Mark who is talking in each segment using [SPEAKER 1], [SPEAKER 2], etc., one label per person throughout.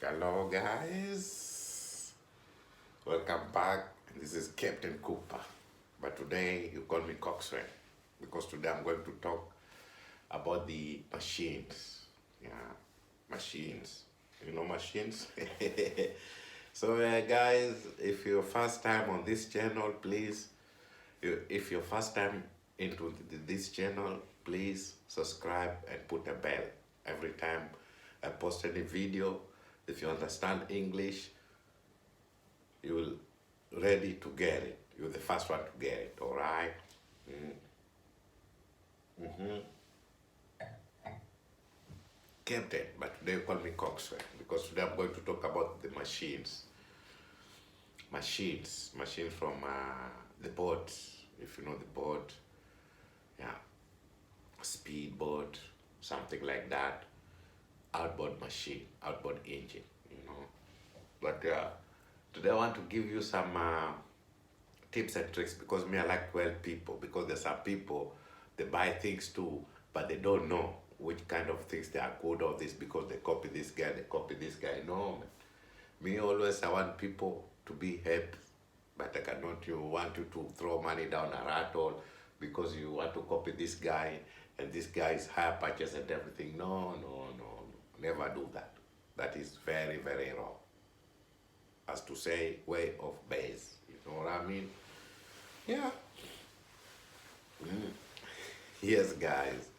[SPEAKER 1] Hello guys, welcome back. This is Captain Cooper, but today you call me Coxswain because today I'm going to talk about the machines. Yeah, machines. You know machines? So guys, if you're first time on this channel, please, if you're first time into this channel, please subscribe and put a bell every time I post any video. If you understand English, you will ready to get it. You're the first one to get it, all right? Captain, but today you call me Coxswain because today I'm going to talk about the machines. Machines from the boat, if you know the boat, yeah, speedboat, something like that. Outboard machine, outboard engine, you know. But today I want to give you some tips and tricks because me I like to help people because there's some people they buy things too but they don't know which kind of things they are good or this because they copy this guy, they copy this guy. No, man. Me always I want people to be helped, but I cannot you want you to throw money down a rat hole because you want to copy this guy and this guy is higher purchase and everything. No. Never do that. That is very, very wrong. As to say, way of base. You know what I mean? Yeah. Yes, guys.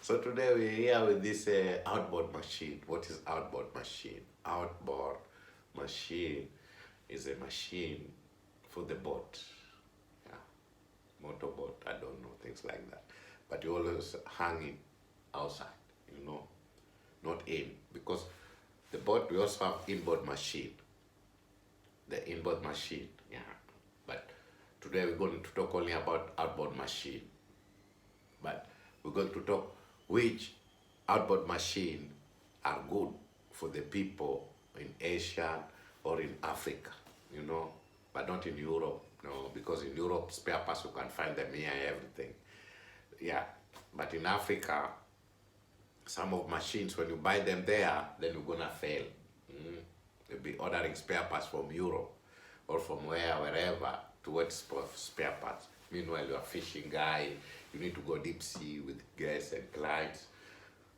[SPEAKER 1] So today we're here with this outboard machine. What is outboard machine? Outboard machine is a machine for the boat. Yeah. Motorboat, I don't know, things like that. But you always hang it outside, you know, not in. Because the boat, we also have inboard machine. The inboard machine, yeah. But today we're going to talk only about outboard machine. But we're going to talk which outboard machine are good for the people in Asia or in Africa, you know, but not in Europe, no, because in Europe spare parts you can find them here and everything. Yeah, but in Africa, some of machines when you buy them there, then you're gonna fail. You'll be ordering spare parts from Europe or from wherever to get spare parts. Meanwhile, you're a fishing guy, you need to go deep sea with guests and clients,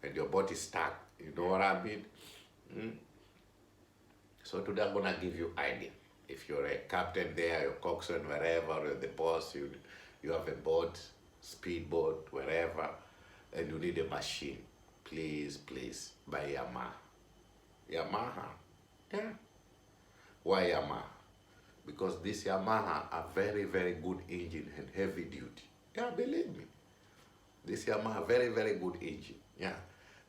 [SPEAKER 1] and your boat is stuck. You know what I mean? So today I'm gonna give you idea. If you're a captain there, you're coxswain, wherever, you're the boss, you have a boat, speedboat, wherever, and you need a machine, please buy Yamaha. Yamaha, yeah. Why Yamaha? Because this Yamaha are very, very good engine and heavy duty. Yeah, believe me. This Yamaha, very, very good engine. Yeah.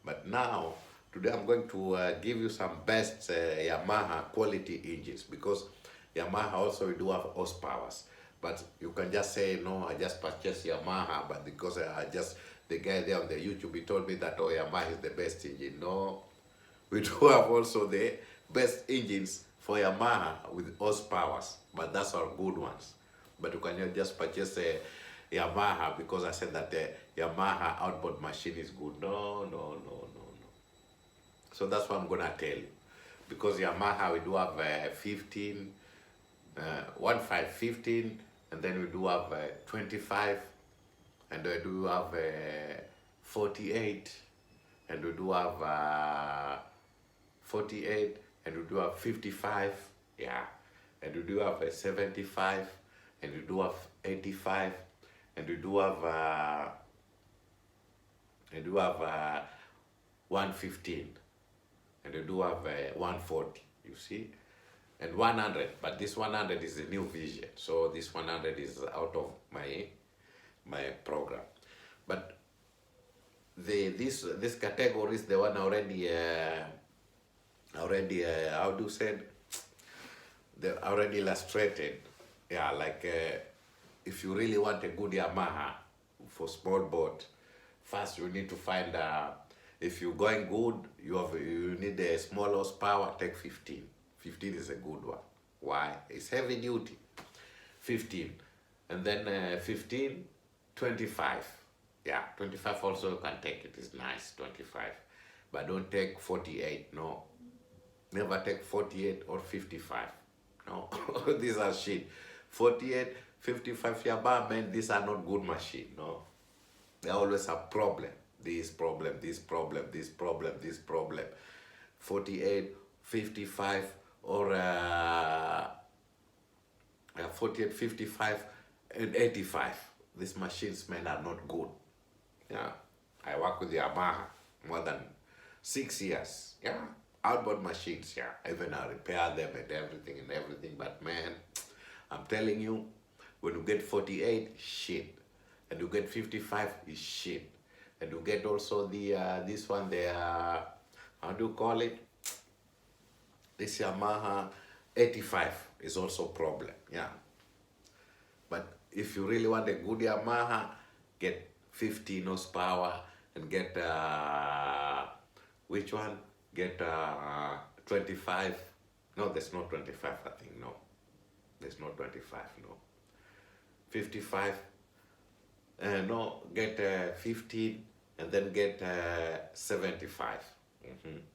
[SPEAKER 1] But now, today I'm going to give you some best Yamaha quality engines because Yamaha also do have horsepowers. But you can just say, no, I just purchased Yamaha, but because the guy there on the YouTube, he told me that, oh, Yamaha is the best engine. No, we do have also the best engines for Yamaha with horsepowers, but that's our good ones. But you cannot just purchase a Yamaha because I said that the Yamaha outboard machine is good. No. So that's what I'm gonna tell you. Because Yamaha, we do have 15, 15, and then we do have 25, and we do have 48, and we do have 48, and we do have 55, yeah, and we do have 75, and we do have 85, and we do have 115, and we do have 140, you see, and 100, but this 100 is a new vision, so this 100 is out of my program. But this category is the one already how do you say, they already illustrated. Yeah, like if you really want a good Yamaha for small boat, first you need to find if you're going good, you need a small horsepower, take 15. 15 is a good one. Why? It's heavy duty. 15. And then 15, 25. Yeah, 25 also you can take it. It's nice, 25. But don't take 48, no. Never take 48 or 55. No, these are shit. 48, 55 Yamaha, man, these are not good machine. No, they always have problem. This problem, this problem, this problem, this problem. 48, 55, or 48, 55, and 85. These machines, man, are not good. Yeah, I work with Yamaha more than 6 years. Yeah, outboard machines. Yeah, even I repair them and everything. But man, I'm telling you, when you get 48, shit, and you get 55, is shit, and you get also the this one, the how do you call it? This Yamaha 85 is also problem. Yeah, but if you really want a good Yamaha, get 15 horsepower and get which one? Get 25. No, there's no 25. I think no. There's no 25. No. 55. No, get 15 and then get 75.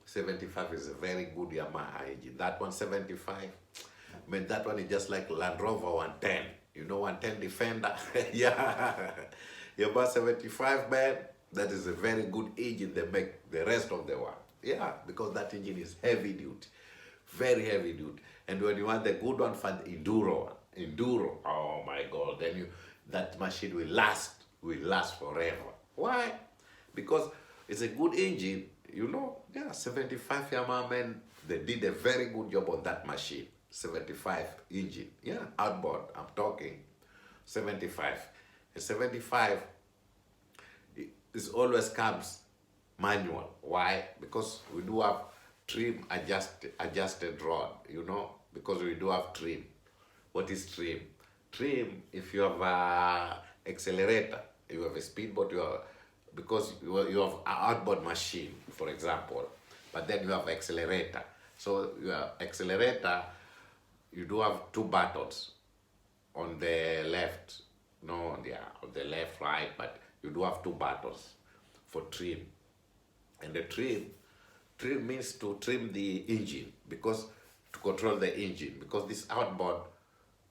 [SPEAKER 1] 75 is a very good Yamaha engine. That one 75. I mean, that one is just like Land Rover 110. You know, 110 Defender. Yeah. Yamaha 75, man, that is a very good engine. They make the rest of the one. Yeah, because that engine is heavy duty. Very heavy duty. And when you want the good one for the Enduro, oh my God, then that machine will last forever. Why? Because it's a good engine, you know. Yeah, 75 Yamaha, man, they did a very good job on that machine. 75 engine, yeah, outboard, I'm talking 75. And 75 is always comes manual. Why? Because we do have trim adjusted rod, you know, because we do have trim. What is trim? Trim, if you have a accelerator, you have a speedboat, because you have an outboard machine, for example, but then you have accelerator. So your accelerator, you do have two buttons on the left, no, yeah, on the left, right, but you do have two buttons for trim. And the trim means to trim the engine, because to control the engine, because this outboard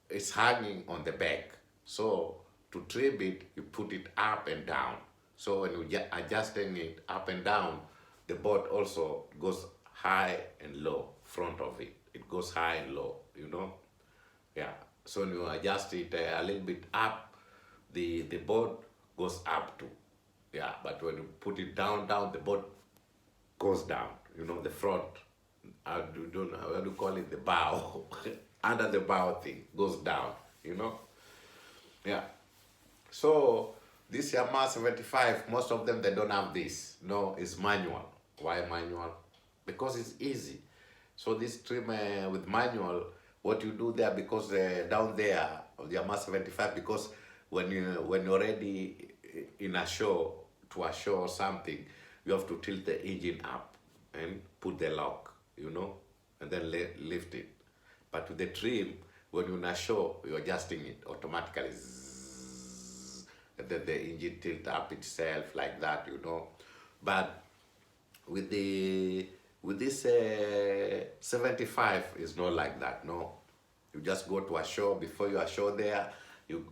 [SPEAKER 1] is hanging on the back. So to trim it, you put it up and down. So when you adjusting it up and down, the board also goes high and low, front of it. It goes high and low, you know? Yeah. So when you adjust it a little bit up, the board goes up too. Yeah, but when you put it down, the board goes down, you know, the front. I don't know, how do you call it, the bow. Under the bow thing goes down, you know? Yeah. So this Yamaha 75, most of them, they don't have this. No, it's manual. Why manual? Because it's easy. So this trim with manual, what you do there, because down there of the Yamaha 75, because when you're ready in a show, to a show or something, you have to tilt the engine up and put the lock, you know, and then lift it. But with the trim, when you're in a show, you're adjusting it automatically. Zzz, and then the engine tilt up itself like that, you know. But with this 75, it's not like that, no. You just go to a show. Before you are show there, you're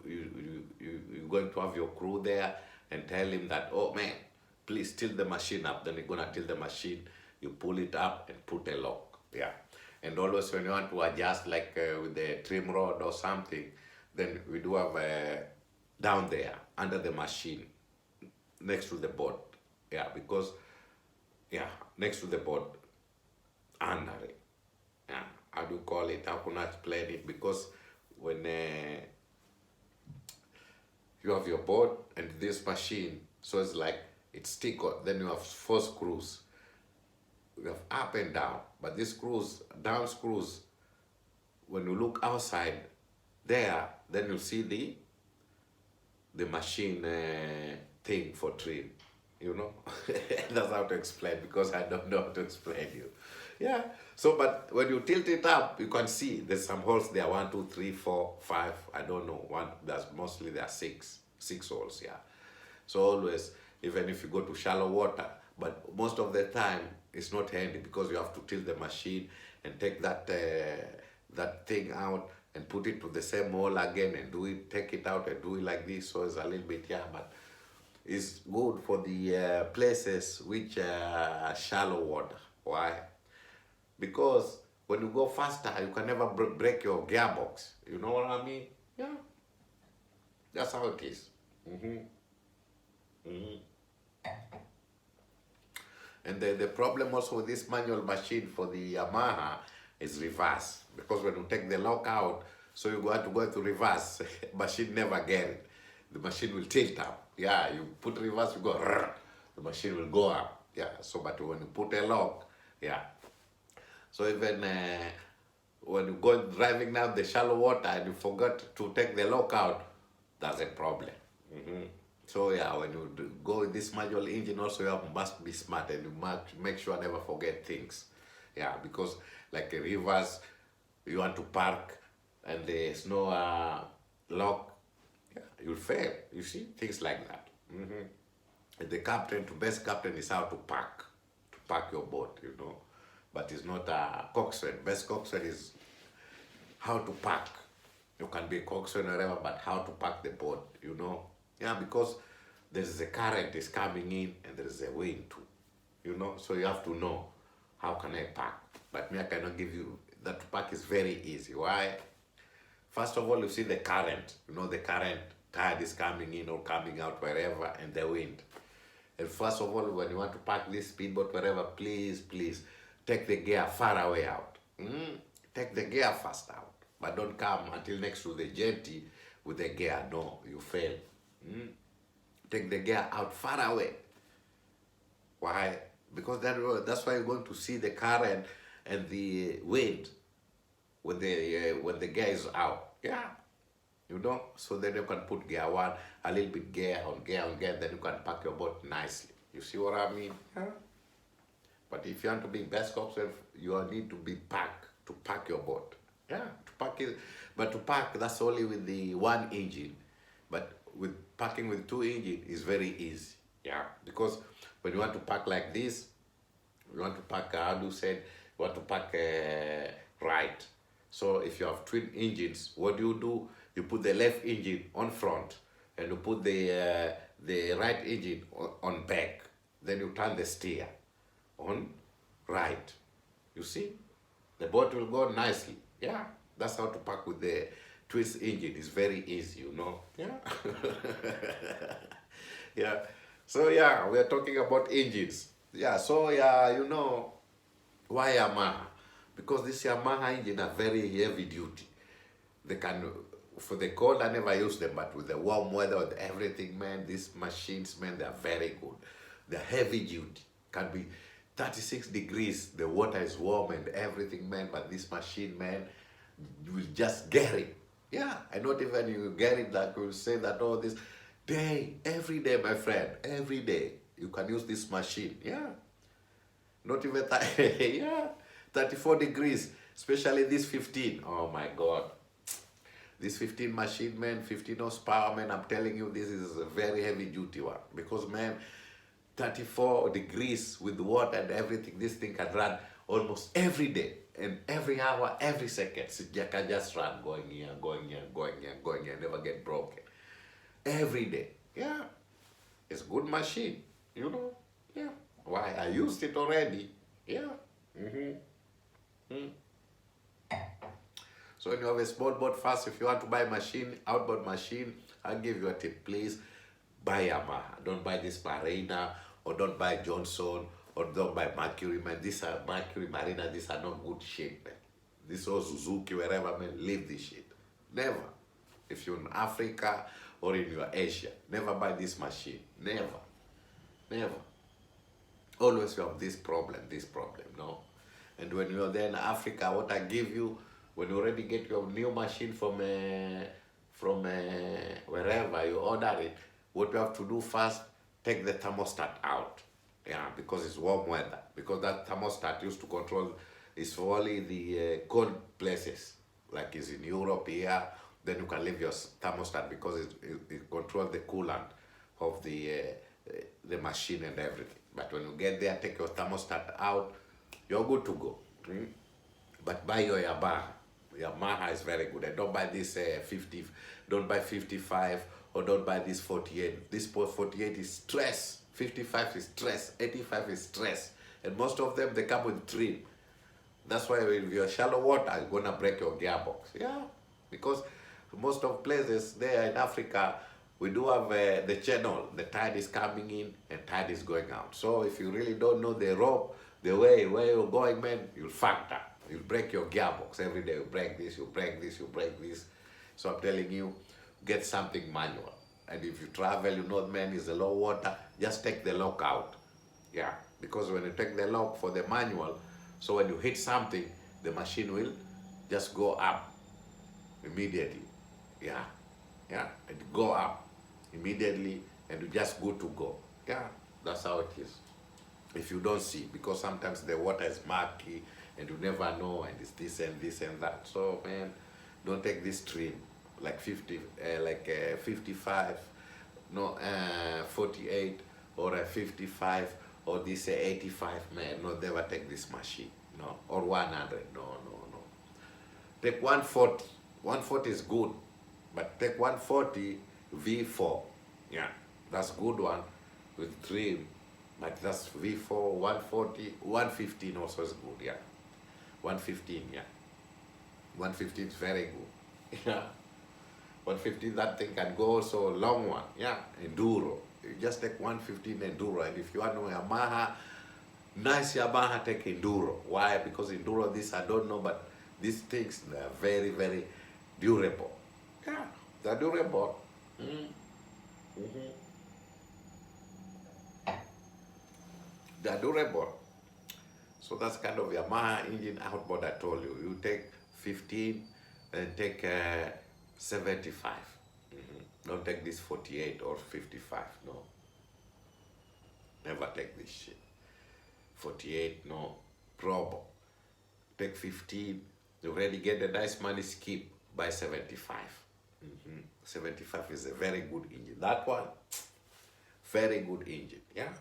[SPEAKER 1] going to have your crew there and tell him that, oh man, please tilt the machine up. Then you're gonna tilt the machine, you pull it up and put a lock. Yeah. And always when you want to adjust, like with the trim rod or something, then we do have down there under the machine, next to the board. Yeah, because next to the board, under it. Yeah, how do you call it? How can I explain it? Because when you have your board and this machine, so it's like it's stick on, then you have 4 screws. You have up and down, but these screws, down screws, when you look outside there, then you see the machine thing for trim, you know. That's how to explain, because I don't know how to explain you. Yeah, so but when you tilt it up, you can see there's some holes there, 1, 2, 3, 4, 5, I don't know, there's mostly there are 6 holes. Yeah, so always, even if you go to shallow water, But most of the time, it's not handy because you have to tilt the machine and take that thing out and put it to the same hole again and do it, take it out and do it like this. So it's a little bit, yeah, but it's good for the places which are shallow water. Why? Because when you go faster, you can never break your gearbox. You know what I mean? Yeah, that's how it is. Mm-hmm. Mm-hmm. And the problem also with this manual machine for the Yamaha is reverse. Because when you take the lock out, so you got to go to reverse, machine never get it. The machine will tilt up. Yeah, you put reverse, you go, rrr, the machine will go up. Yeah, so but when you put a lock, yeah. So even when you go driving down the shallow water and you forgot to take the lock out, that's a problem. Mm-hmm. So yeah, when you go with this manual engine also, you must be smart and you must make sure never forget things. Yeah, because like a reverse, you want to park and there's no lock, yeah, you'll fail. You see, things like that. Mm-hmm. And the captain, to best captain is how to park your boat, you know. But it's not a coxswain. Best coxswain is how to park. You can be a coxswain or whatever, but how to park the boat, you know. Yeah, because there is a current is coming in and there is a wind too, you know. So you have to know how can I park. But me, I cannot give you that. To park is very easy. Why? First of all, you see the current. You know, the current tide is coming in or coming out wherever, and the wind. And first of all, when you want to park this speedboat wherever, please, please take the gear far away out. Take the gear fast out, but don't come until next to the jetty with the gear. No, you fail. Take the gear out far away. Why? Because that's why you're going to see the current and the wind when the gear is out. Yeah, you know. So then you can put gear one, a little bit gear on gear on gear, then you can park your boat nicely. You see what I mean? Yeah. But if you want to be best coxswain, you need to be packed to pack your boat. Yeah, to pack it. But to pack, that's only with the one engine. But with packing with two engine is very easy. Yeah, because when you want to pack like this, you want to pack, how do you say, you want to pack right. So if you have twin engines, what do? You put the left engine on front and you put the right engine on back. Then you turn the steer on right. You see? The boat will go nicely. Yeah, that's how to pack with the twist engine. It's very easy, you know. Yeah. Yeah. So yeah, we are talking about engines. Yeah, so yeah, you know, why Yamaha? Because this Yamaha engine are very heavy duty. They can, for the cold, I never use them, but with the warm weather, with everything, man, these machines, man, they are very good. They're heavy duty. Can be 36 degrees, the water is warm and everything, man, but this machine, man, you will just get it. Yeah, and not even you get it like you say that all this day, every day, my friend, every day, you can use this machine. Yeah, not even yeah, 34 degrees, especially this 15. Oh my God. This 15 machine, man, 15 horsepower, man, I'm telling you, this is a very heavy duty one. Because, man, 34 degrees with water and everything, this thing can run almost every day. And every hour, every second, so you can just run, going here, going here, going here, going here, never get broken. Every day. Yeah. It's a good machine, you know. Yeah. Why? I used it already. Yeah. So when you have a small boat first, if you want to buy a machine, outboard machine, I'll give you a tip, please. Buy Yamaha. Don't buy this Marina, or don't buy Johnson, or don't buy Mercury, man. These are Mercury, Marina, these are not good shit, man. This or Suzuki, wherever, man, leave this shit. Never. If you're in Africa or in your Asia, never buy this machine. Never. Never. Always you have this problem, no? And when you're there in Africa, what I give you, when you already get your new machine from wherever you order it, what you have to do first, take the thermostat out. Yeah, because it's warm weather. Because that thermostat used to control, is for only the cold places, like is in Europe here. Then you can leave your thermostat because it controls the coolant of the machine and everything. But when you get there, take your thermostat out, you're good to go. But buy your Yamaha. Yamaha is very good. And don't buy this 50, don't buy 55, or don't buy this 48. This 48 is stress. 55 is stress. 85 is stress. And most of them, they come with trim. That's why if you're shallow water, you're gonna break your gearbox. Yeah, because most of places there in Africa, we do have the channel. The tide is coming in and tide is going out. So if you really don't know the rope, the way where you're going, man, you'll factor. You'll break your gearbox every day. You break this, you break this, you break this. So I'm telling you, get something manual. And if you travel, you know, man, is a low water, just take the lock out. Yeah, because when you take the lock for the manual, so when you hit something, the machine will just go up immediately. Yeah, yeah, and go up immediately, and you just good to go. Yeah, that's how it is. If you don't see, because sometimes the water is murky, and you never know, and it's this and this and that. So man, don't take this stream like 55, no, 48 or a 55 or this 85. Man, no, never take this machine, no, or 100. No, no, no. Take 140. 140 is good, but take 140 V4. Yeah, that's good one with trim. But that's V4, 140, 115 also is good. Yeah, 115. Yeah, 115 is very good. Yeah, 115, that thing can go also long one. Yeah, Enduro. You just take 115 Enduro, and if you want a Yamaha, nice Yamaha, take Enduro. Why? Because Enduro, this I don't know, but these things, they're very, very durable. Yeah, they're durable. They're durable. So that's kind of Yamaha engine outboard I told you. You take 15 and take 75. Don't take this 48 or 55, no. Never take this shit. 48, no. Probo. Take 15, you already get a nice money, skip by 75. 75 is a very good engine. That one, very good engine, yeah.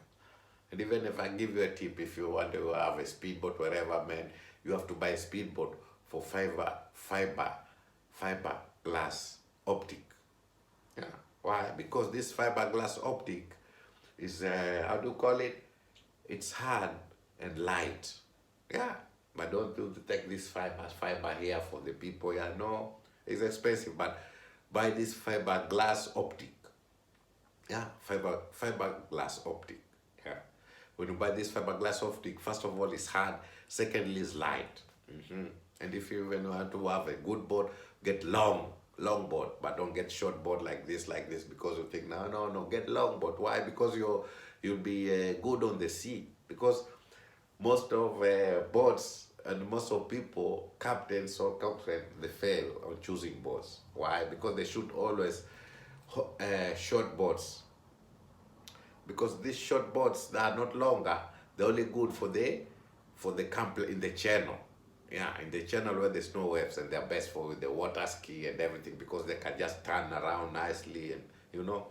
[SPEAKER 1] And even if I give you a tip, if you want to have a speedboat, wherever, man, you have to buy a speedboat for fiberglass optic. Yeah. Why? Because this fiberglass optic is, how do you call it? It's hard and light. Yeah. But don't do to take this fiber here for the people. Yeah, no, it's expensive. But buy this fiberglass optic. Yeah, fiberglass optic. Yeah. When you buy this fiberglass optic, first of all, it's hard. Secondly, it's light. And if you even want to have a good boat, get long board, but don't get short board like this, because you think, no, get long board. Why? Because you'll be good on the sea. Because most of boats and most of people, captains or captains, they fail on choosing boats. Why? Because they should always short boats. Because these short boats that are not longer, they're only good for the camp in the channel. Yeah, in the channel where there's no waves, and they're best for the water ski and everything, because they can just turn around nicely, and you know,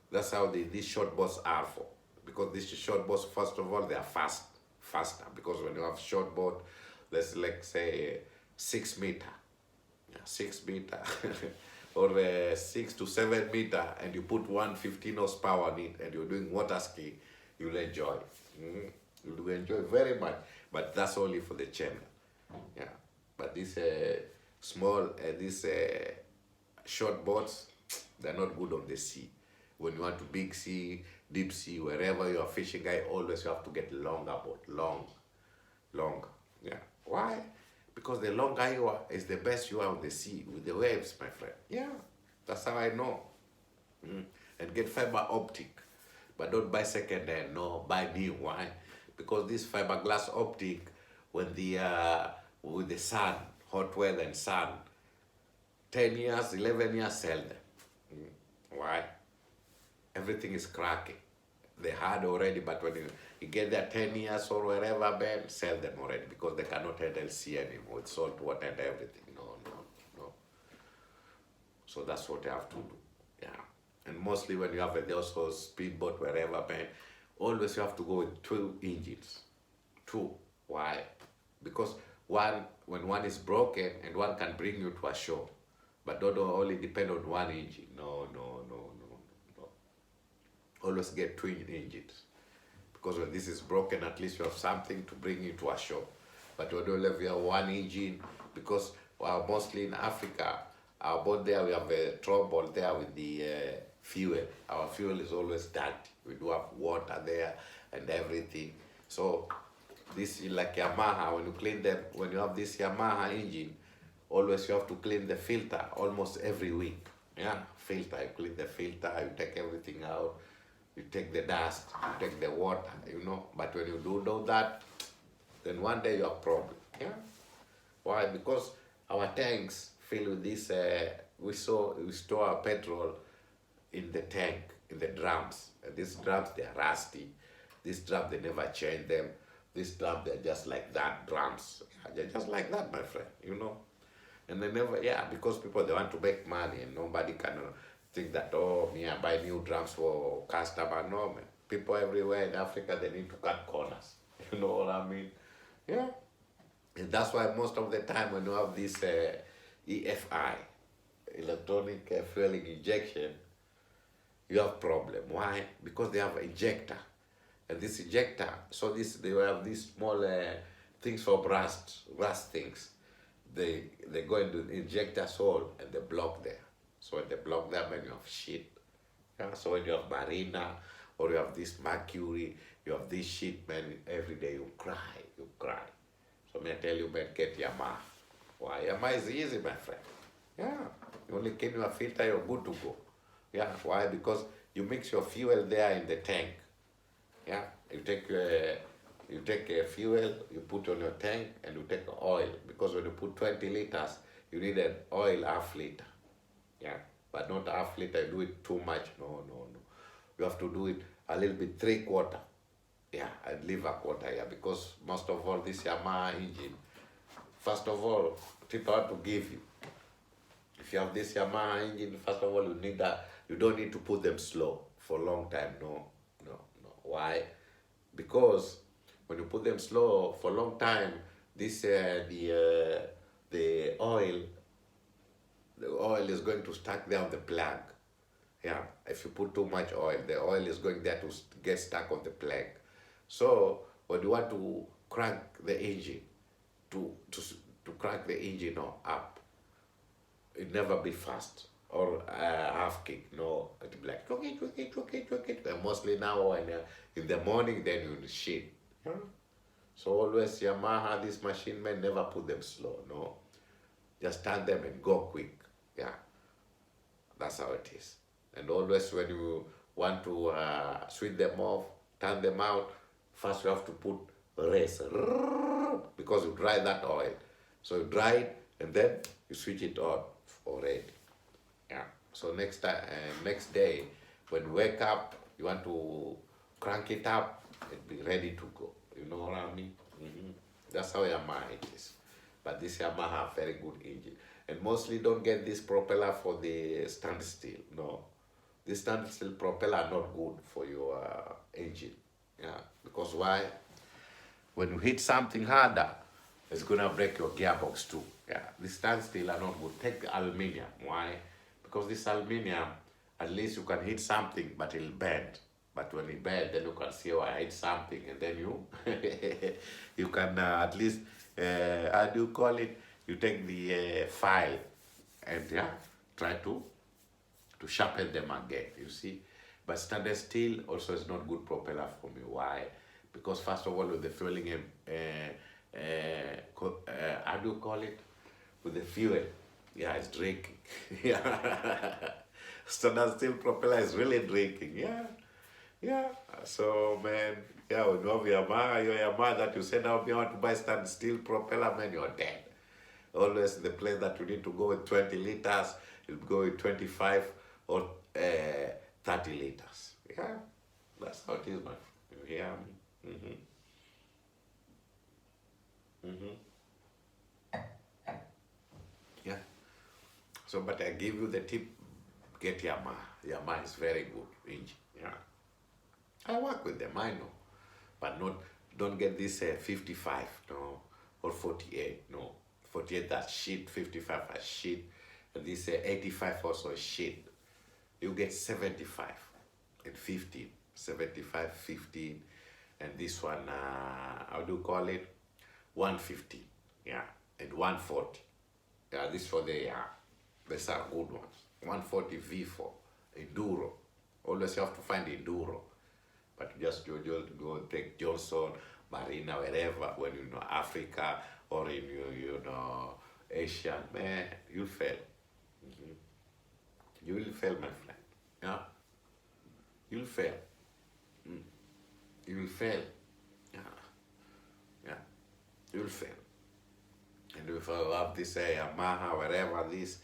[SPEAKER 1] that's how these short boats are for. Because these short boats, first of all, they are faster. Because when you have short boat, let's like say 6 meter, 6 meter, or 6 to 7 meter, and you put 115 horsepower on it, and you're doing water ski, you'll enjoy. You'll enjoy very much. But that's only for the channel. Yeah. But these small, these short boats, they're not good on the sea. When you want to big sea, deep sea, wherever you are fishing, always you have to get longer boat, long. Yeah. Why? Because the longer you are, is the best you are on the sea with the waves, my friend. Yeah. That's how I know. And get fiber optic, but don't buy second hand. No, buy new. Why? Because this fiberglass optic, when with the sun, hot weather and sun, 10 years, 11 years, sell them. Why? Everything is cracking. They had already, but when you get there 10 years or wherever, man, sell them already, because they cannot handle sea anymore with salt water and everything. No. So that's what you have to do. Yeah. And mostly when you have also speedboat, wherever, man, always you have to go with two engines. Two. Why? Because one, when one is broken and one can bring you to a shore, but don't only depend on one engine. No, no, no, no, no. Always get twin engines. Because when this is broken, at least you have something to bring you to a shore. But when you have one engine, because mostly in Africa, our boat there, we have a trouble there with the fuel. Our fuel is always dirty. We do have water there and everything. So this is like Yamaha. When you clean them, when you have this Yamaha engine, always you have to clean the filter almost every week. Yeah, filter. You clean the filter. You take everything out. You take the dust. You take the water. You know. But when you do that, then one day you have problem. Yeah. Why? Because our tanks fill with this. We store our petrol in the tank, in the drums. And these drums, they are rusty. These drums, they never change them. These drums, they're just like that drums. Yeah, they're just like that, my friend, you know. And they never, yeah, because people, they want to make money and nobody can think that, oh, me, I buy new drums for customer. No, man. People everywhere in Africa, they need to cut corners. You know what I mean? Yeah. And that's why most of the time when you have this EFI, electronic fueling injection, you have problem. Why? Because they have an injector. And this injector, so they have these small things for rust things. They go into the injector hole and they block there. So when they block them, and you have shit. Yeah? So when you have marina or you have this mercury, you have this shit, man, every day you cry. So may I tell you, man, get Yamaha. Why? Yamaha is easy, my friend. Yeah. You only clean your filter, you're good to go. Yeah. Why? Because you mix your fuel there in the tank. Yeah. You take a fuel, you put on your tank, and you take oil. Because when you put 20 liters, you need an oil half liter. Yeah. But not half liter, you do it too much. No. You have to do it a little bit, 3/4. Yeah, I'd leave a quarter here because most of all, this Yamaha engine, first of all, people have to give you. If you have this Yamaha engine, first of all, you don't need to put them slow for a long time. No. Why? Because when you put them slow for a long time, this the oil is going to stuck there on the plug. Yeah, if you put too much oil, the oil is going there to get stuck on the plug. So when you want to crank the engine, to crank the engine up, it never be fast or half kick. No, it'll be like choke. And mostly now when in the morning, then you shit. So always Yamaha, this machine man, never put them slow. No, just turn them and go quick. Yeah, that's how it is. And always when you want to switch them off, turn them out, first you have to put race because you dry that oil. So you dry it and then you switch it on already. Yeah. So next day when you wake up, you want to crank it up and be ready to go. You know what I mean? That's how Yamaha it is. But this Yamaha very good engine. And mostly don't get this propeller for the standstill. No. This standstill propeller are not good for your engine. Yeah. Because why? When you hit something harder, it's gonna break your gearbox too. Yeah. This standstill are not good. Take the aluminium. Why? Because this aluminium, at least you can hit something, but it'll bend. But when it bends, then you can see, oh, I hit something, and then you can at least, how do you call it? You take the file and try to sharpen them again, you see. But stainless steel also is not good propeller for me. Why? Because first of all, with the fueling, how do you call it? With the fuel, yeah, it's drinking. Yeah. Stainless steel propeller is really drinking. Yeah. So man, yeah, when you have your Yamaha that you say now, you want to buy stainless steel propeller, man, you're dead. Always the place that you need to go with 20 liters, you'll go with 25 or 30 liters. Yeah, that's how it is, man. You hear me? Yeah. So, but I give you the tip, get Yamaha. Yamaha is very good engine. Yeah. I work with them, I know. But not, don't get this 55, no, or 48, no. 48 that shit, 55 that shit, and this 85 also is shit. You get 75 and 15, 75, 15, and this one, how do you call it? 150, yeah, and 140. Yeah, this for the, these are good ones. 140 V4, Enduro. Always you have to find Enduro. But just you just go take Johnson, Marina, wherever, when you know Africa or in you know Asia, man, you'll fail. Mhm. You will fail, my friend. Yeah, you'll fail. Mm. You will fail. Yeah, yeah, you'll fail. And if you have this Yamaha, wherever this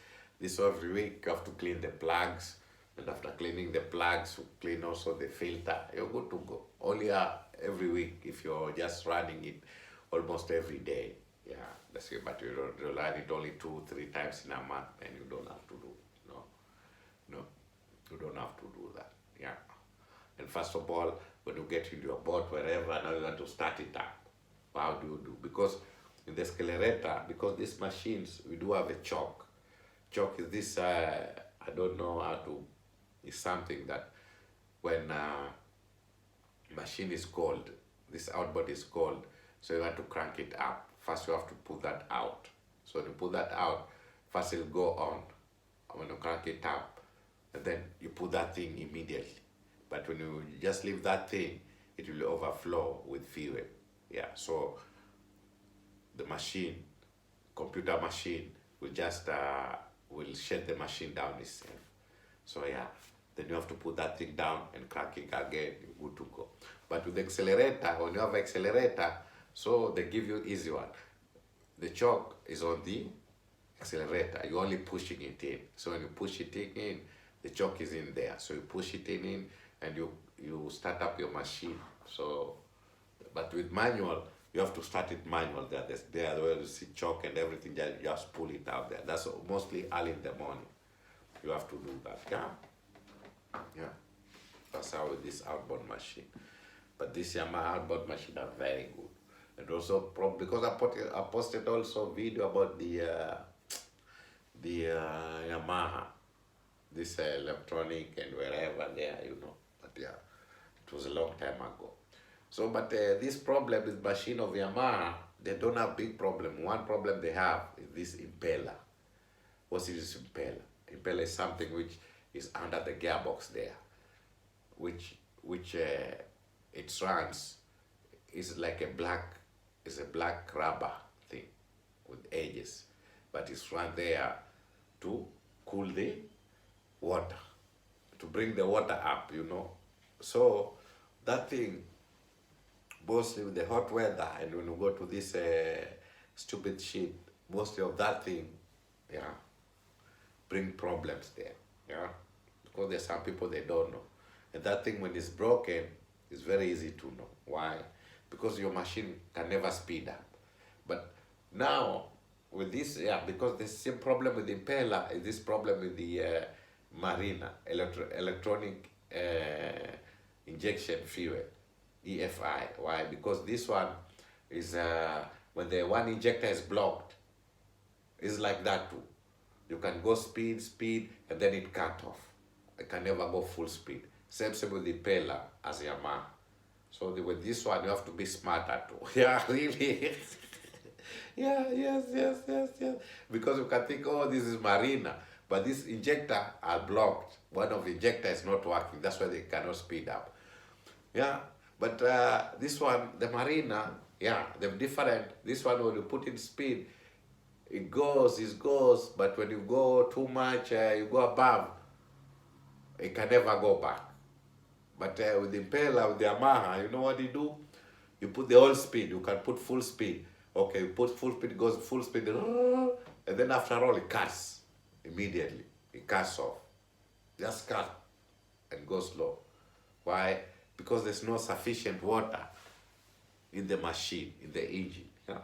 [SPEAKER 1] every week you have to clean the plugs. And after cleaning the plugs, you clean also the filter. You're good to go. Only every week if you're just running it almost every day. Yeah, that's it. But you run it only 2-3 times in a month, and you don't have to do it. No, no, you don't have to do that. Yeah. And first of all, when you get into your boat, wherever, now you want to start it up. How do you do? Because in the accelerator, because these machines, we do have a choke. Choke is this, I don't know how to, it's something that when machine is cold, this outboard is cold, so you have to crank it up. First you have to pull that out. So when you pull that out, first it'll go on. When you crank it up, and then you put that thing immediately. But when you just leave that thing, it will overflow with fuel. Yeah, so the machine, computer machine, will just will shut the machine down itself. So yeah, then you have to put that thing down and crank it again, you're good to go. But with the accelerator, when you have accelerator, so they give you easy one. The choke is on the accelerator, you're only pushing it in. So when you push it in, the choke is in there. So you push it in and you start up your machine. So, but with manual, you have to start it manual there. There where you see choke and everything, just pull it out there. That's mostly early in the morning. You have to do that. Yeah. Yeah. That's how with this outboard machine. But this Yamaha outboard machine are very good. And also because I posted also video about the Yamaha, this electronic and wherever there, you know. But yeah, it was a long time ago. So, but this problem with machine of Yamaha, they don't have big problem. One problem they have is this impeller. What is this impeller? Impeller is something which is under the gearbox there, which it runs is like a black rubber thing with edges, but it's run there to cool the water, to bring the water up, you know. So that thing, mostly with the hot weather, and when you go to this stupid shit, mostly of that thing, yeah, bring problems there, yeah, because there's some people they don't know, and that thing when it's broken, it's very easy to know. Why? Because your machine can never speed up. But now with this, yeah, because the same problem with the impeller is this problem with the Marina electronic injection fuel, EFI. Why? Because this one is when the one injector is blocked, it's like that too. You can go speed, and then it cut off. It can never go full speed. Same with the impeller as Yamaha. So with this one, you have to be smarter too. Yeah, really. Yeah, yes. Because you can think, oh, this is Marina, but this injector are blocked. One of the injector is not working. That's why they cannot speed up. Yeah, but this one, the Marina, yeah, they're different. This one, when you put in speed, it goes, but when you go too much, you go above, it can never go back. But with the impeller, with the Yamaha, you know what you do? You put the whole speed, you can put full speed. Okay, you put full speed, it goes full speed, and then after all, it cuts immediately. It cuts off. Just cut and go slow. Why? Because there's no sufficient water in the machine, in the engine. Yeah?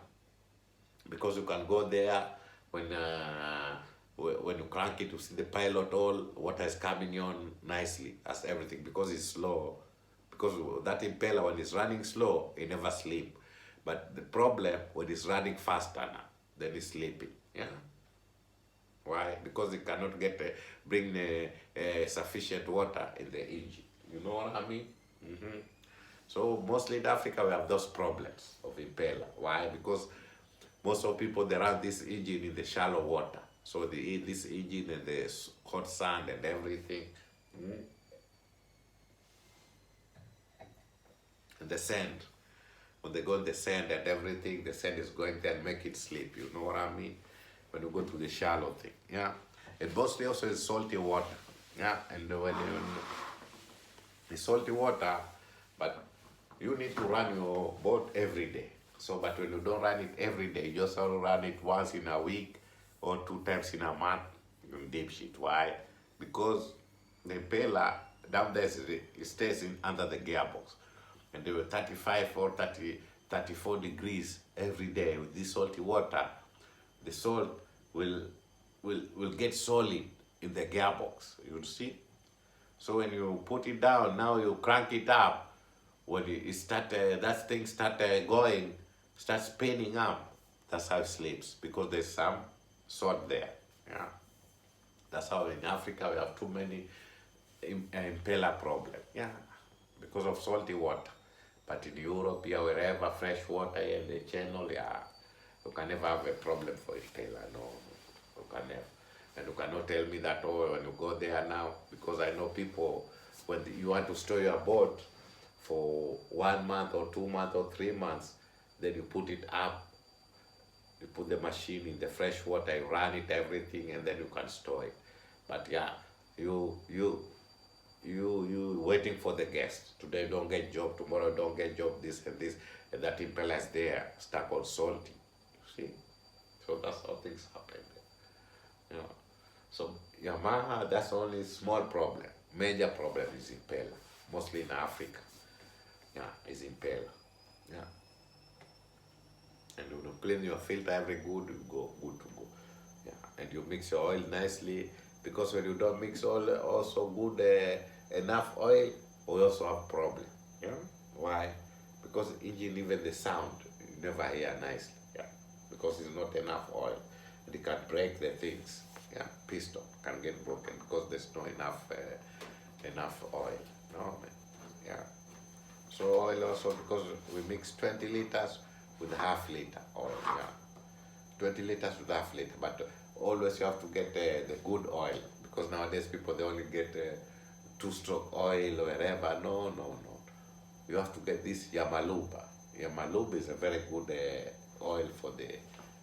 [SPEAKER 1] Because you can go there when you crank it, you see the pilot, all water is coming on nicely as everything, because it's slow. because that impeller, when it's running slow, it never sleep. But the problem, when it's running faster now, then it's sleeping. Yeah. Why? Because it cannot bring sufficient water in the engine. You know what I mean? So mostly in Africa we have those problems of impeller. Why? Because most of people, they run this engine in the shallow water. So they eat this engine and the hot sand and everything. And the sand. When they go in the sand and everything, the sand is going there and make it sleep. You know what I mean? When you go to the shallow thing. Yeah. And mostly also is salty water. Yeah. And when it's salty water, but you need to run your boat every day. So, but when you don't run it every day, you just run it once in a week or 2 times in a month, you're in deep shit. Why? Because the impeller down there, it stays under the gearbox. And they were 35 or 34 degrees every day with this salty water. The salt will get solid in the gearbox, you see? So when you put it down, now you crank it up, when that thing going, start spinning up, that's how it sleeps, because there's some salt there. Yeah. That's how in Africa we have too many impeller problem. Yeah. Because of salty water. But in Europe, yeah, wherever fresh water in the channel, yeah, you can never have a problem for impeller. No, you can never. And you cannot tell me that, oh, when you go there now, because I know people, when you want to store your boat for 1 month or 2 months or 3 months, then you put it up, you put the machine in the fresh water, you run it, everything, and then you can store it. But yeah, you waiting for the guest. Today don't get job, tomorrow don't get job, this, and that impeller is there, stuck on salty. You see? So that's how things happen. You know. So Yamaha, that's only small problem. Major problem is impeller, mostly in Africa. Yeah, is impeller. Yeah. And you clean your filter every good to go. Yeah, and you mix your oil nicely, because when you don't mix oil also good enough oil, we also have problem. Yeah. Why? Because engine, even the sound, you never hear nicely. Yeah. Because it's not enough oil. And it can break the things. Yeah. Piston can get broken because there's not enough oil. No, man. Yeah. So oil also, because we mix 20 liters with half liter oil. Yeah. 20 liters with half liter, but always you have to get the good oil, because nowadays people, they only get 2-stroke oil or whatever. No. You have to get this Yamaluba. Yamaluba is a very good oil for the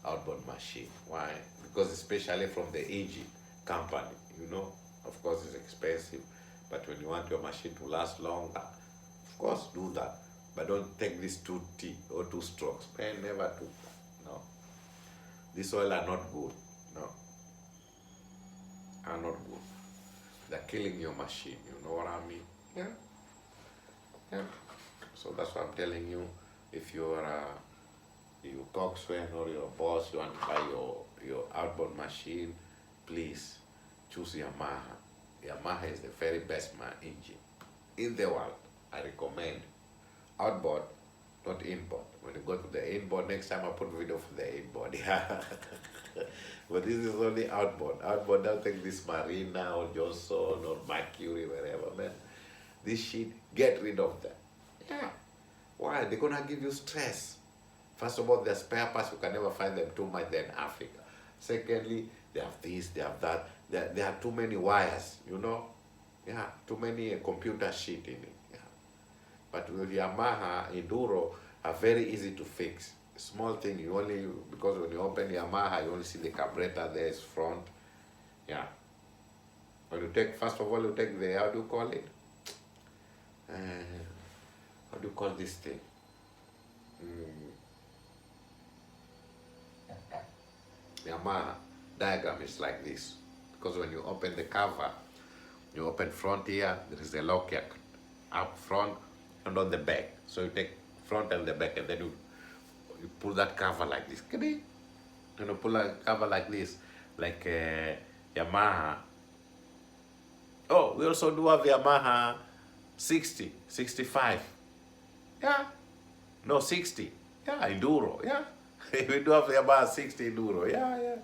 [SPEAKER 1] outboard machine. Why? Because especially from the engine company, you know, of course it's expensive, but when you want your machine to last longer, of course do that. But don't take this 2T or 2 strokes. Man, never do. No. These oil are not good. No. Are not good. They're killing your machine. You know what I mean? Yeah. Yeah. So that's what I'm telling you. If you're your coxswain or your boss, you want to buy your outboard machine, please choose Yamaha. Yamaha is the very best engine in the world. I recommend outboard, not inboard. When you go to the inboard, next time I put video for the inboard. Yeah. But this is only outboard. Outboard, don't take this Marina or Johnson or Mercury, wherever, man. This shit, get rid of them. Yeah. Why? They're gonna give you stress. First of all, the spare parts, you can never find them too much there in Africa. Secondly, they have this, they have that. There are too many wires, you know? Yeah, too many computer shit in it. Yeah. But with Yamaha, Enduro are very easy to fix. Small thing, because when you open Yamaha, you only see the carburetor there is front. Yeah. When you take, first of all, you take the, how do you call it? How do you call this thing? Yamaha diagram is like this, because when you open the cover, you open front here, there is a lock here, up front and on the back. So you take front and the back, and then you pull that cover like this. And you pull a cover like this, like Yamaha. Oh, we also do have Yamaha 60, 65. Yeah. No, 60. Yeah, Enduro. Yeah. We do have Yamaha 60 Enduro. Yeah, yeah.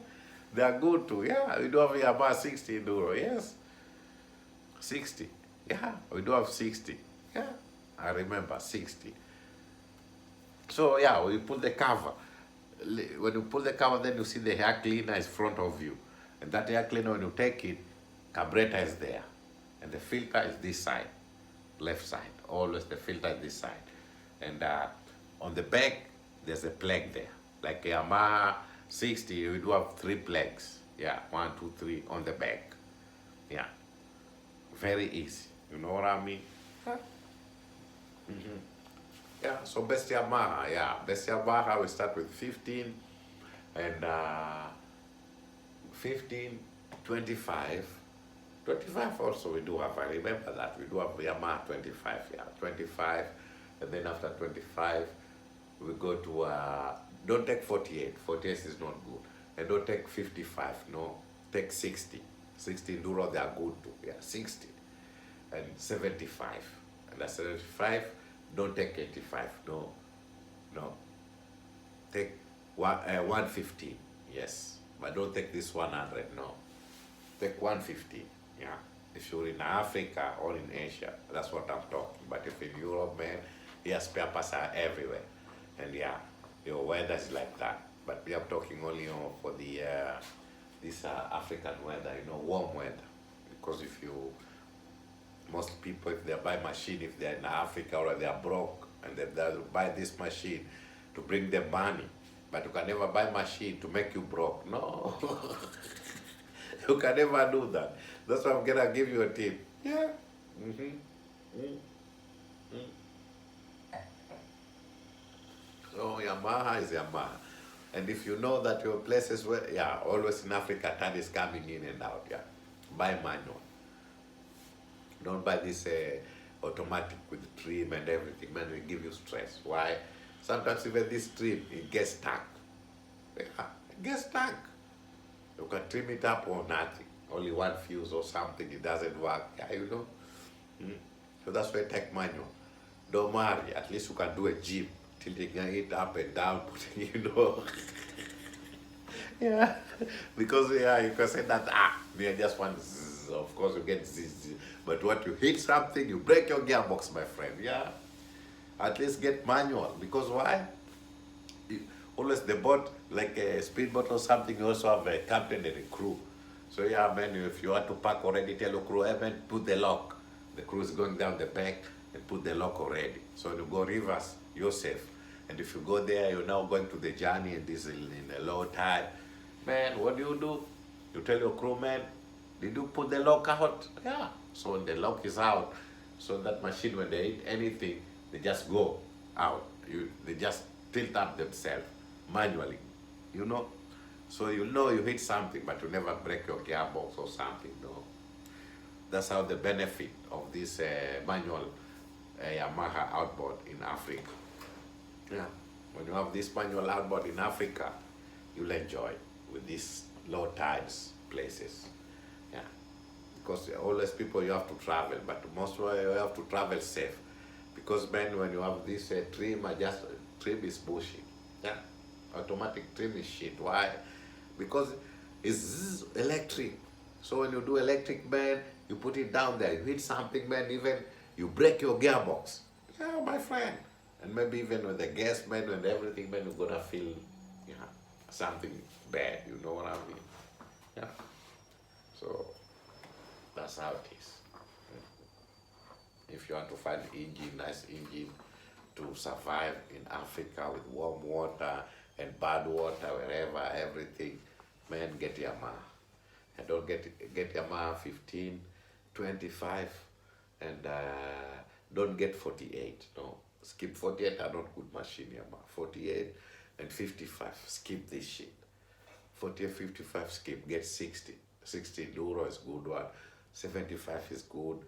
[SPEAKER 1] They are good too. Yeah, we do have Yamaha 60 Enduro. Yes. 60. Yeah, we do have 60. Yeah. I remember 60. So yeah, we put the cover. When you pull the cover, then you see the air cleaner is front of you. And that air cleaner, when you take it, carburetor is there. And the filter is this side, left side. Always the filter is this side. And on the back, there's a plug there. Like Yamaha 60, we do have 3 plugs. Yeah, 1, 2, 3 on the back. Yeah, very easy. You know what I mean? Huh? Yeah, so best Yamaha, yeah. Best Yamaha, we start with 15 and 15, 25. 25 also we do have, I remember that. We do have Yamaha 25, yeah. 25, and then after 25, we go to, don't take 48. 48 is not good. And don't take 55, no. Take 60. 60 Enduro, they are good too, yeah. 60. And 75. And at 75, don't take 85, no, no. Take 150, yes, but don't take this 100, no. Take 150, yeah. If you're in Africa or in Asia, that's what I'm talking. But if in Europe, man, yeah, spare parts are everywhere, and yeah, your weather is like that. But we are talking only for the this African weather, warm weather, because if you most people, if they buy machine, if they're in Africa or they're broke, and they buy this machine to bring them money, but you can never buy machine to make you broke. No, you can never do that. That's why I'm gonna give you a tip. Yeah. So Yamaha is Yamaha, and if you know that your places where, yeah, always in Africa, time is coming in and out. Yeah, buy manual. Don't buy this automatic with trim and everything, man, it will give you stress. Why? Sometimes even this trim, it gets stuck. Yeah, it gets stuck. You can trim it up or nothing. Only one fuse or something, it doesn't work. Yeah, So that's why I take manual. Don't worry, at least you can do a gym. Tilting it up and down, putting. Yeah. Because, yeah, you can say that, me, I just want zzz. Of course, you get zzz. But what you hit something, you break your gearbox, my friend. Yeah. At least get manual. Because why? Always the boat, like a speedboat or something, you also have a captain and a crew. So yeah, man, if you want to park already, tell your crew, hey man, put the lock. The crew is going down the back and put the lock already. So when you go reverse, you're safe. And if you go there, you're now going to the journey and this is in a low tide. Man, what do? You tell your crew, man, did you put the lock out? Yeah. So when the lock is out, so that machine, when they hit anything, they just go out. They just tilt up themselves manually, So you know you hit something, but you never break your gearbox or something, no. That's how the benefit of this manual Yamaha outboard in Africa. Yeah. When you have this manual outboard in Africa, you'll enjoy with these low tides places. Yeah. Because always people you have to travel, but most of you have to travel safe. Because man, when you have this trim, trim is bullshit. Yeah. Automatic trim is shit. Why? Because it's electric. So when you do electric, man, you put it down there, you hit something, man, even you break your gearbox. Yeah, my friend. And maybe even with the gas, man, and everything, man, you're gonna feel, something bad. You know what I mean? Yeah. So that's how it is. If you want to find nice engine to survive in Africa with warm water and bad water, wherever, everything, man, get Yamaha. And don't get Yamaha 15, 25, and don't get 48. No, skip 48. Are not good machine, Yamaha. 48 and 55. Skip this shit. 48, 55. Skip. Get 60. 60 Enduro is good one. 75 is good.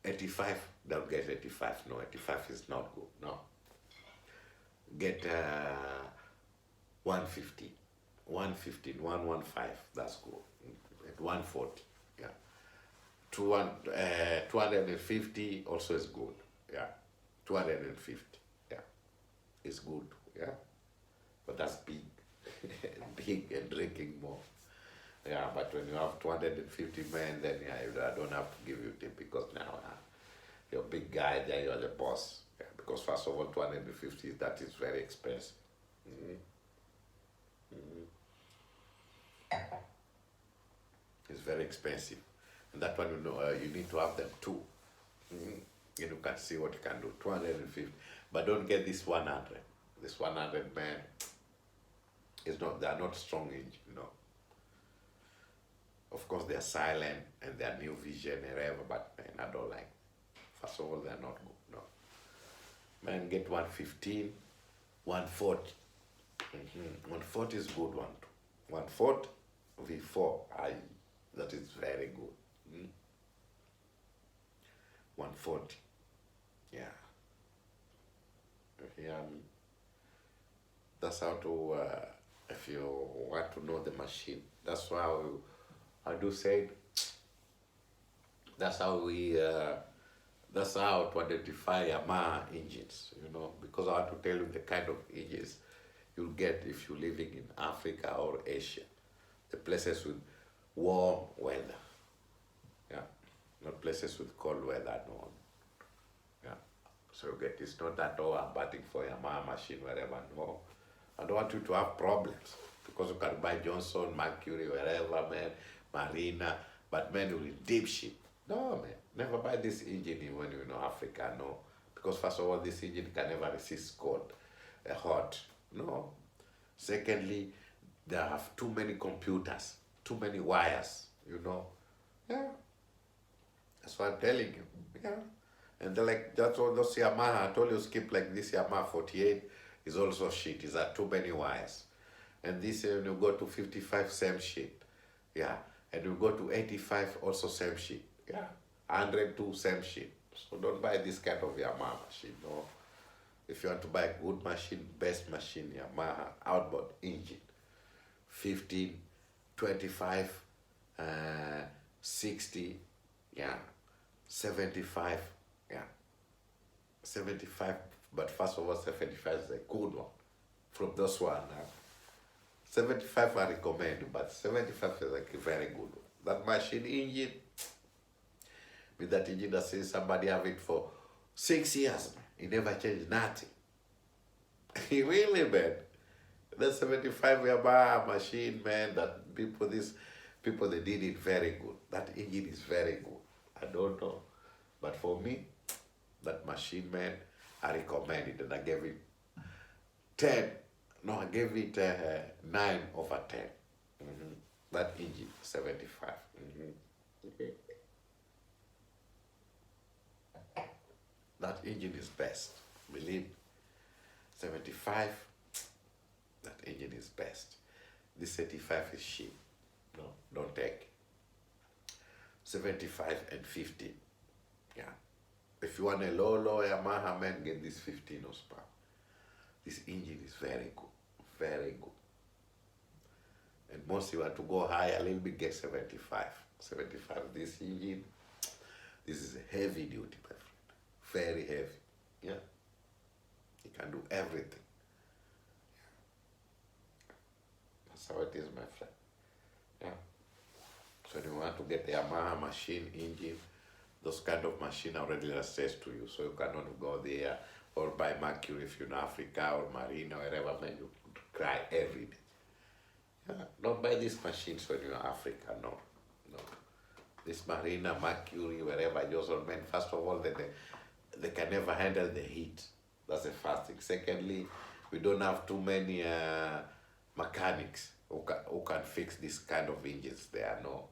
[SPEAKER 1] 85. Don't get 85. No, 85 is not good. No. Get 150. 115, 115. That's good. At 140. Yeah. 250 also is good. Yeah, 250. Yeah, is good. Yeah, but that's big, big and drinking more. Yeah, but when you have 250 men, then yeah, I don't have to give you tip because now you're a big guy, then you're the boss. Yeah, because first of all, 250, that is very expensive. Mhm. It's very expensive. And that one, you need to have them too. Mhm. And you can see what you can do. 250. But don't get this 100. This 100 man is not, they are not strong in. Of course, they're silent and they're new vision and whatever, but man, I don't like. First of all, they're not good. No. Man, get 115, 140. 140 is good one too. 140 V4. That is very good. 140. Yeah. Yeah. That's how to, if you want to know the machine, that's how I do say, that's how that's how to identify Yamaha engines, because I want to tell you the kind of engines you'll get if you're living in Africa or Asia, the places with warm weather, yeah, not places with cold weather, no, yeah. So you get, it's not that, oh, I'm batting for Yamaha machine, wherever, no. I don't want you to have problems, because you can buy Johnson, Mercury, wherever, man, Marina, but man, you will deep shit. No, man, never buy this engine when you're in Africa, no. Because first of all, this engine can never resist cold, hot, no. Secondly, they have too many computers, too many wires, Yeah, that's what I'm telling you, yeah. And they're like, that's all those Yamaha, I told you skip like this Yamaha 48 is also shit, it's at too many wires. And this, when you go to 55, same shit, yeah. And you go to 85, also same shit, yeah. 102, same shit. So don't buy this kind of Yamaha machine, no. If you want to buy a good machine, best machine, Yamaha, outboard engine, 15, 25, 60, yeah, 75, yeah, 75, but first of all, 75 is a good one. From this one, 75 I recommend, but 75 is like a very good one. That machine engine, with that engine, I see somebody have it for 6 years, man. He never changed nothing. He really, man. That 75 Yamaha machine, man, that people, they did it very good. That engine is very good. I don't know. But for me, that machine, man, I recommend it. And I gave it 10. No, I gave it 9 over 10. That engine, 75. That engine is best. Believe me. 75, that engine is best. This 85 is shit. No, don't take it. 75 and 50. Yeah. If you want a low Yamaha, man, get this 15 horsepower. This engine is very good. Very good. And most you want to go high a little bit, get 75. 75, this engine, this is a heavy duty, my friend. Very heavy. Yeah. You can do everything. That's how it is, my friend. Yeah. So you want to get the Yamaha machine engine, those kind of machine already access to you, so you cannot go there or buy Mercury if you're in Africa or Marina or wherever, man, you cry every day. Yeah. Don't buy these machines when you're in Africa, no. This Marina, Mercury, wherever, Johnson, man, first of all, they can never handle the heat. That's the first thing. Secondly, we don't have too many mechanics who can fix this kind of engines there, no.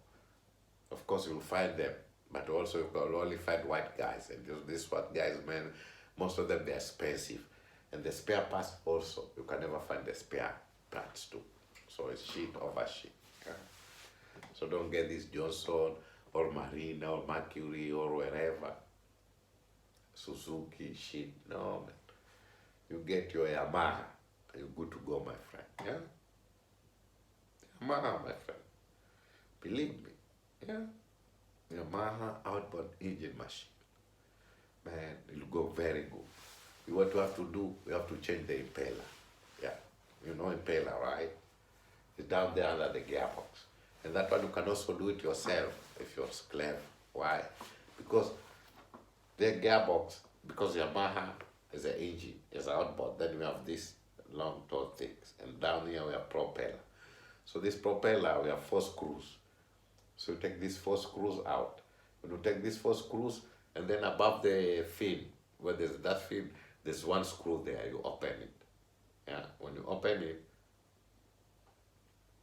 [SPEAKER 1] Of course, you'll find them, but also you can only find white guys. And these white guys, man, most of them, they're expensive. And the spare parts also, you can never find the spare parts too. So it's shit over shit. Yeah? So don't get this Johnson or Marina or Mercury or wherever. Suzuki shit, no, man. You get your Yamaha, you're good to go, my friend. Yeah? Yamaha, my friend. Believe me. Yeah? Yamaha outboard engine machine. Man, it'll go very good. What you have to do, you have to change the impeller. Yeah, you know impeller, right? It's down there under the gearbox. And that one you can also do it yourself if you're clever. Why? Because the gearbox, because Yamaha is an engine, is an outboard, then we have this long tall things. And down here we have propeller. So this propeller, we have 4 screws. So you take these 4 screws out. When you take these 4 screws, and then above the fin, where there's that fin, there's 1 screw there, you open it. Yeah, when you open it,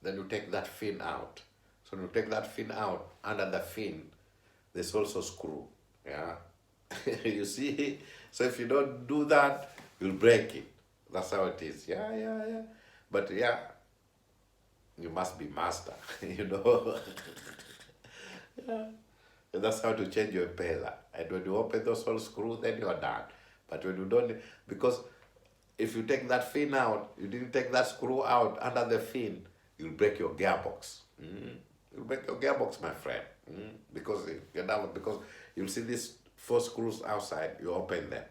[SPEAKER 1] then you take that fin out. So when you take that fin out, under the fin, there's also screw. Yeah, you see? So if you don't do that, you'll break it. That's how it is. Yeah. But yeah, you must be master, you know. Yeah. And that's how to change your impeller. And when you open those whole screws, then you're done. But when you don't, because if you take that fin out, you didn't take that screw out under the fin, you'll break your gearbox. You'll break your gearbox, my friend. Because because you'll see these 4 screws outside, you open them.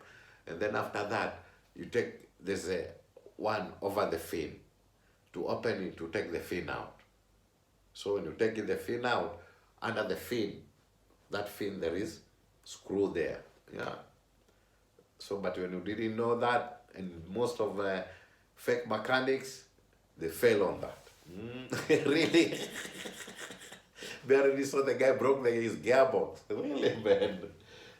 [SPEAKER 1] And then after that, you take, there's a one over the fin. To open it, to take the fin out. So when you take the fin out, under the fin, that fin, there is screw there. Yeah. So, but when you didn't know that, and most of fake mechanics, they fail on that. Really? They already saw the guy broke his gearbox. Really, man?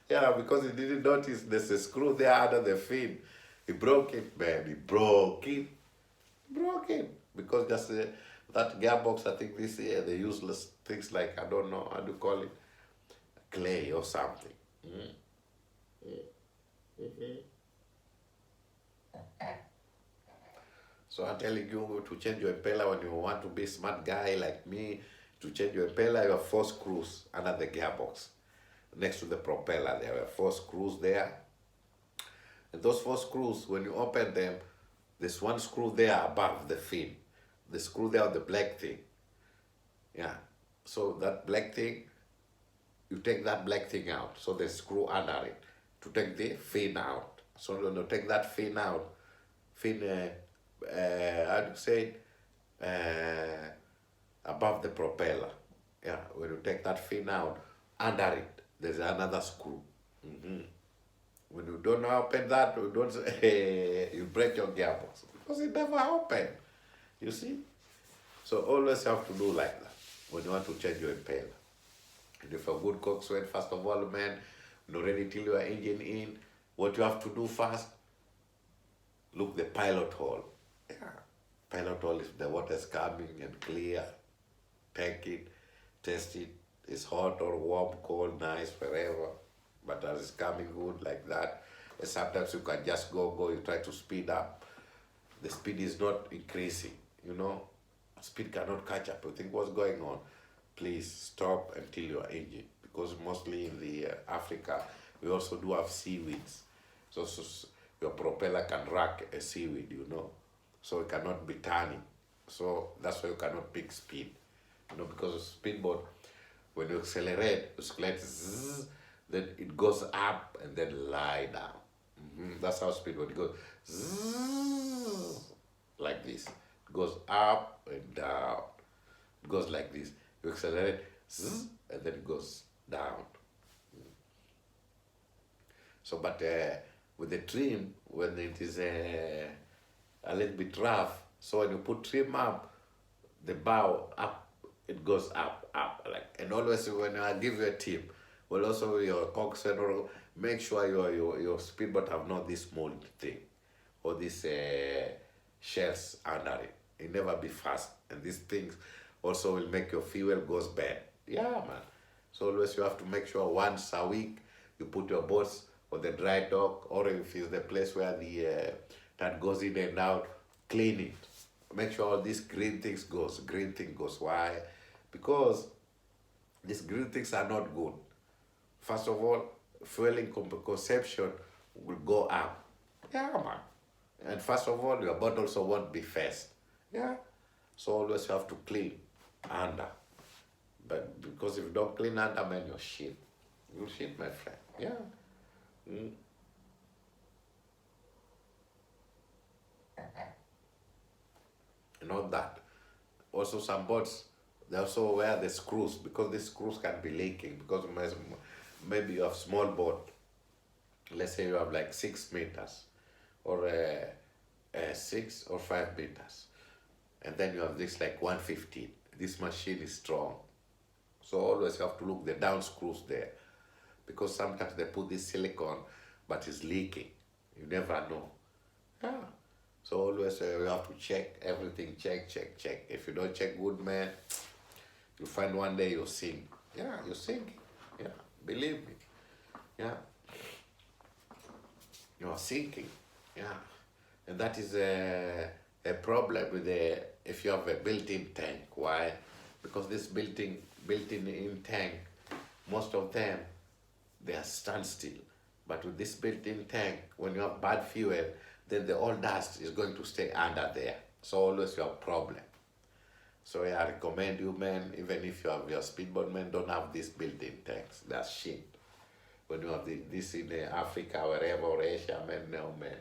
[SPEAKER 1] Yeah, because he didn't notice there's a screw there under the fin. He broke it, man. He broke it. Broke it. Because just that gearbox, I think this year, they useless things like, I don't know, how do you call it? Clay or something. So I'm telling you to change your impeller when you want to be a smart guy like me, to change your impeller, you have 4 screws under the gearbox. Next to the propeller, there are 4 screws there. And those 4 screws, when you open them, there's 1 screw there above the fin. The screw there, the black thing. Yeah. So that black thing, you take that black thing out. So the screw under it to take the fin out. So when you take that fin out, fin, how do you say, above the propeller. Yeah. When you take that fin out, under it, there's another screw. When you don't open that, you don't, you break your gearbox because it never opened. You see? So always have to do like that when you want to change your impeller. And if a good coxswain, first of all, man, not ready till your engine in, what you have to do first, look the pilot hole. Yeah. Pilot hole, if the water is coming and clear, take it, test it. It's hot or warm, cold, nice, wherever. But as it's coming good like that, and sometimes you can just go, you try to speed up. The speed is not increasing, you know. Speed cannot catch up. You think what's going on? Please stop until your engine. Because mostly in the Africa, we also do have seaweeds. So your propeller can rack a seaweed, you know. So it cannot be turning. So that's why you cannot pick speed. You know, because of speedboat, when you accelerate zzz, then it goes up and then lie down. That's how speedboat goes. Zzz, like this. It goes up and down. It goes like this. You accelerate, zzz, and then it goes down. So, but with the trim, when it is a little bit rough, so when you put trim up, the bow up, it goes up, like. And always when I give you a tip, well, also your coxswain, make sure your speedboat have not this mold thing or this shells under it. It never be fast, and these things also will make your fuel goes bad. Yeah, man. So always you have to make sure once a week you put your boats on the dry dock, or if it's the place where the that goes in and out, clean it. Make sure all these green things goes. Green thing goes. Why? Because these green things are not good. First of all, fueling consumption will go up. Yeah, man. And first of all, your boat also won't be fast. Yeah. So always you have to clean under. But because if you don't clean under, man, you're shit. You're shit, my friend. Yeah. Mm. Not that. Also, some boats, they also wear the screws because the screws can be leaking. Because maybe you have small boat. Let's say you have like 6 meters or 6 or 5 meters. And then you have this like 115. This machine is strong. So always you have to look the down screws there. Because sometimes they put this silicone, but it's leaking. You never know. Yeah. So always you have to check everything, check. If you don't check good, man, you find one day you'll sink. Yeah, you're sinking. Yeah, believe me. Yeah, you are sinking. Yeah, and that is a problem with the if you have a built-in tank. Why? Because this built-in tank, most of them they are standstill. But with this built-in tank, when you have bad fuel, then the old dust is going to stay under there. So always you have problem. So yeah, I recommend you, man, even if you have your speedboat, man, don't have these built-in tanks. That's shit. When you have this in Africa, wherever, or Asia, man, no, man,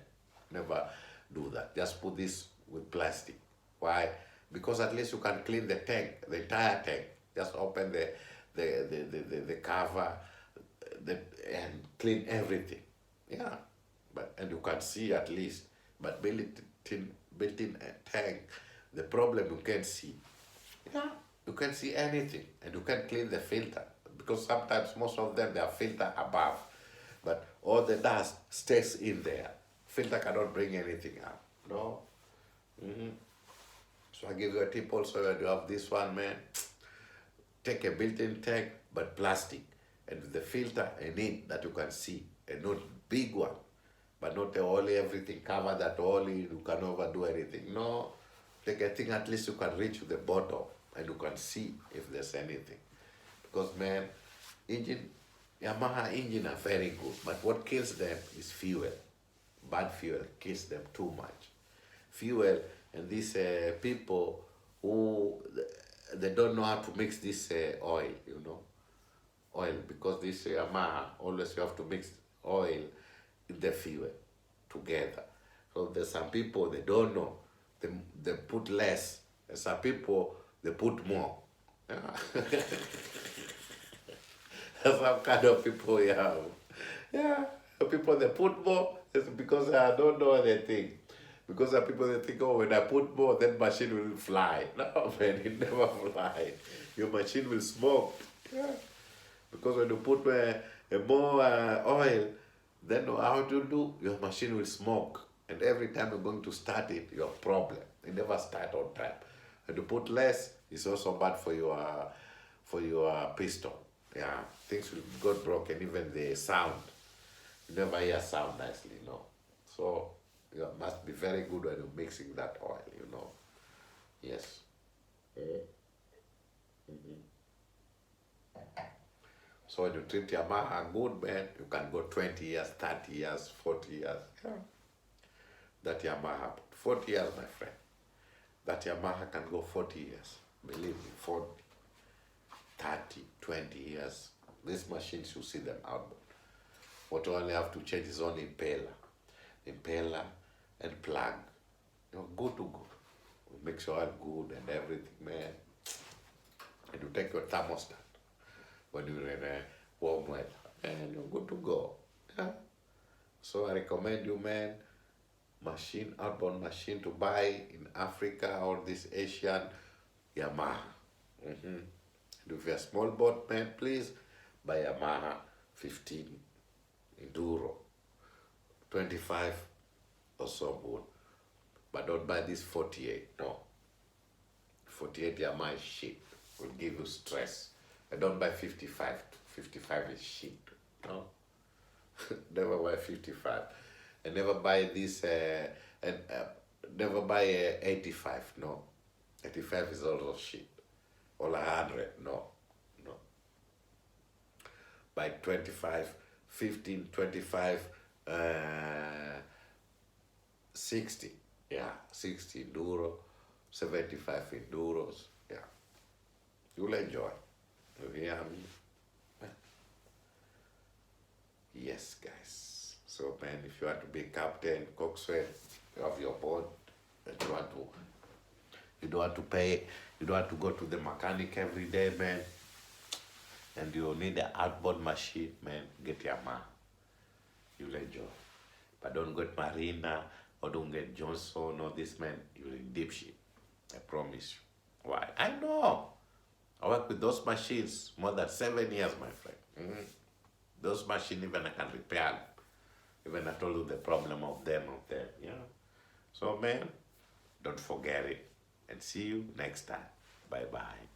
[SPEAKER 1] never do that. Just put this with plastic. Why? Because at least you can clean the tank, the entire tank. Just open the cover and clean everything. Yeah, and you can see at least. But built-in tank, the problem you can't see. Yeah, you can see anything, and you can clean the filter because sometimes most of them they are filter above, but all the dust stays in there. Filter cannot bring anything out. No. So I give you a tip also when you have this one, man. Take a built-in tank, but plastic, and the filter in it that you can see, and not big one, but not only everything cover that only you can never do anything. No, take a thing at least you can reach to the bottom and you can see if there's anything. Because man, Yamaha engine are very good, but what kills them is fuel. Bad fuel kills them too much. Fuel and these people who they don't know how to mix this oil, oil, because this Yamaha always you have to mix oil in the fuel together. So there's some people they don't know, they put less, and some people they put more. Yeah. Some kind of people you have. Yeah, the people they put more is because I don't know anything. Because the people they think, oh, when I put more, then machine will fly. No, man, it never fly. Your machine will smoke. Yeah. Because when you put more oil, then how to do? Your machine will smoke. And every time you're going to start it, you have problem. It never start on time. And you put less, it's also bad for your piston. Yeah, things will get broken, even the sound. You never hear sound nicely, So you must be very good when you're mixing that oil, Yes. So when you treat Yamaha good, man, you can go 20 years, 30 years, 40 years. Yeah. That Yamaha, 40 years, my friend. That Yamaha can go 40 years. Believe me, 40, 30, 20 years. These machines, you see them outboard. What you only have to change is only impeller and plug. Good to go. Make sure oil good and everything, man. And you take your thermostat when you're in a warm weather, and you're good to go. Yeah. So I recommend you, man, outboard machine to buy in Africa or this Asian Yamaha. And if you're a small boat, man, please buy Yamaha 15 Enduro, 25 or so good. But don't buy this 48, no. 48 Yamaha is shit, will give you stress. And don't buy 55, 55 is shit, no. Never buy 55. And never buy this, never buy 85, no. 85 is also shit. Or 100, no. Buy 25, 15, 25, 60. Yeah, 60 Enduro, 75 Enduros. Yeah, you'll enjoy. You hear me? Yes, guys. So, man, if you want to be captain, coxswain, you have your board, and you don't want to pay, you don't want to go to the mechanic every day, man. And you need an outboard machine, man. Get Yamaha. You'll enjoy. But don't get Marina or don't get Johnson or this, man. You're in deep shit. I promise you. Why? I know. I work with those machines more than 7 years, my friend. Those machines, even I can repair them. Even I told you the problem of them, you know. So, man, don't forget it. And see you next time. Bye-bye.